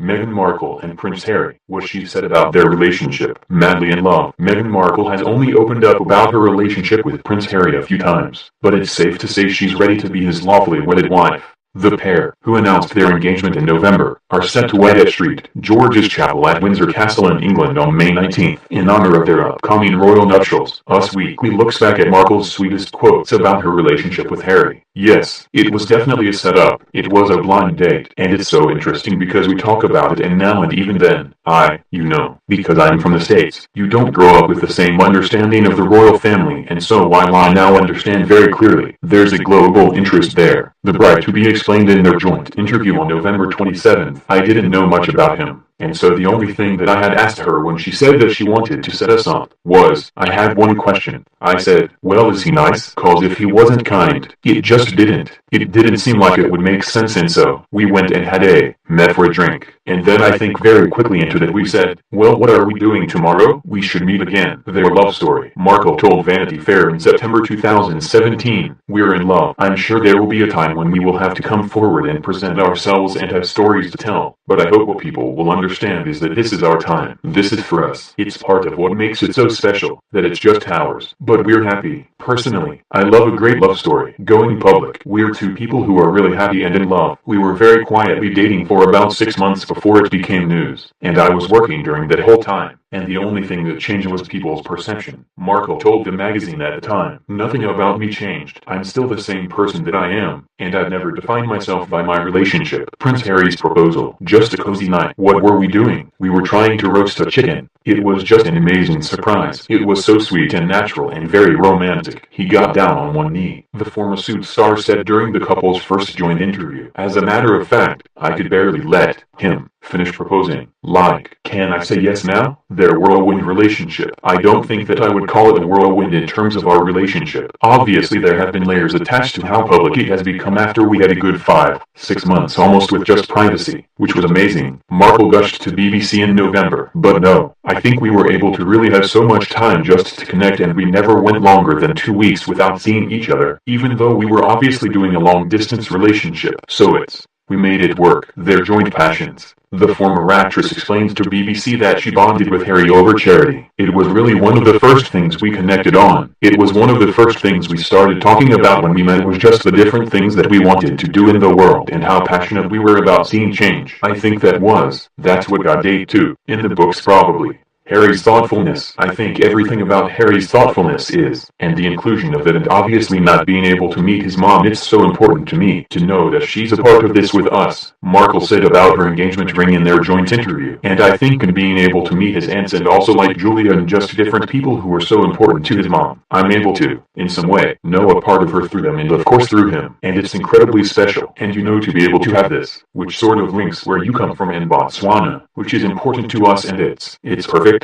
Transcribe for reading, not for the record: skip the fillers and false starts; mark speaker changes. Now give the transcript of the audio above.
Speaker 1: Meghan Markle and Prince Harry. What she said about their relationship. Madly in love. Meghan Markle has only opened up about her relationship with Prince Harry a few times, but it's safe to say she's ready to be his lawfully wedded wife. The pair, who announced their engagement in November, are set to wed at St. George's Chapel at Windsor Castle in England on May 19th, in honor of their upcoming royal nuptials. Us Weekly looks back at Markle's sweetest quotes about her relationship with Harry. Yes, it was definitely a setup. It was a blind date, and it's so interesting because we talk about it and now and even then, because I'm from the States, you don't grow up with the same understanding of the royal family, and so while I now understand very clearly, there's a global interest there. The bride-to-be explained in their joint interview on November 27th, I didn't know much about him. And so the only thing that I had asked her when she said that she wanted to set us up was, I had one question. I said, well, is he nice? Cause if he wasn't kind, it just didn't. It didn't seem like it would make sense, and so we went and met for a drink. And then I think very quickly into that we said, well, what are we doing tomorrow? We should meet again. Their love story. Markle told Vanity Fair in September 2017, we're in love. I'm sure there will be a time when we will have to come forward and present ourselves and have stories to tell. But I hope what people will understand is that this is our time. This is for us. It's part of what makes it so special, that it's just ours. But we're happy. Personally, I love a great love story. Going public. We're two people who are really happy and in love. We were very quietly dating for about 6 months before it became news. And I was working during that whole time. And the only thing that changed was people's perception. Markle told the magazine at the time, nothing about me changed. I'm still the same person that I am, and I've never defined myself by my relationship. Prince Harry's proposal, just a cozy night. What were we doing? We were trying to roast a chicken. It was just an amazing surprise. It was so sweet and natural and very romantic. He got down on one knee, the former Suits star said during the couple's first joint interview. As a matter of fact, I could barely let him finish proposing. Can I say yes now? Their whirlwind relationship. I don't think that I would call it a whirlwind in terms of our relationship. Obviously there have been layers attached to how public it has become after we had a good 5-6 months almost with just privacy, which was amazing. Markle gushed to BBC in November. But no, I think we were able to really have so much time just to connect, and we never went longer than 2 weeks without seeing each other, even though we were obviously doing a long-distance relationship. So we made it work. Their joint passions. The former actress explained to BBC that she bonded with Harry over charity. It was really one of the first things we connected on. It was one of the first things we started talking about when we met, was just the different things that we wanted to do in the world and how passionate we were about seeing change. I think that's what got date 2 in the books probably. Harry's thoughtfulness. I think everything about Harry's thoughtfulness and the inclusion of it, and obviously not being able to meet his mom, it's so important to me to know that she's a part of this with us. Markle said about her engagement ring in their joint interview. And I think in being able to meet his aunts and also like Julia and just different people who are so important to his mom, I'm able to, in some way, know a part of her through them and of course through him. And it's incredibly special. And to be able to have this, which sort of links where you come from in Botswana, which is important to us, and it's perfect.